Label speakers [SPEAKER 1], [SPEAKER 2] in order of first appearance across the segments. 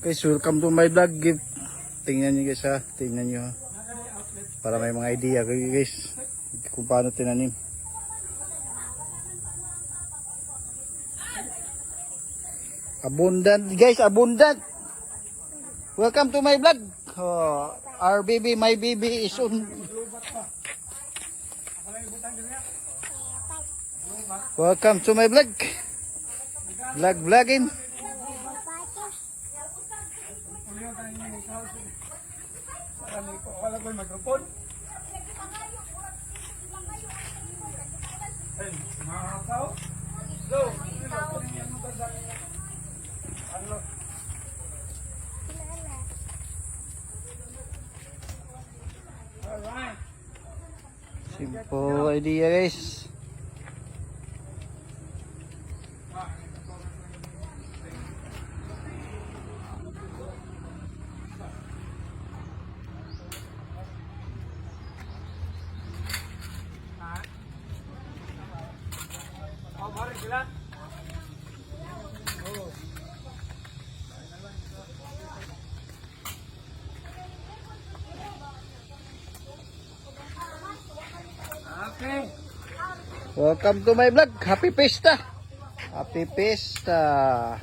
[SPEAKER 1] Guys, welcome to my vlog. Tingnan nyo guys ha. Tingnan nyo ha. Para may mga idea kayo guys. Kung paano tinanim. Abundant guys, abundant. Welcome to my vlog. Oh, our baby, my baby is on. Welcome to my vlog. Vlogging.
[SPEAKER 2] Wala ko yung microphone. Ay, mga tao. So, ano? Alright.
[SPEAKER 1] Simple idea guys.
[SPEAKER 2] Oh, mari sila. Oh. Okay.
[SPEAKER 1] Welcome to my vlog. Happy Pista. Happy Pista.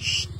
[SPEAKER 1] Shh.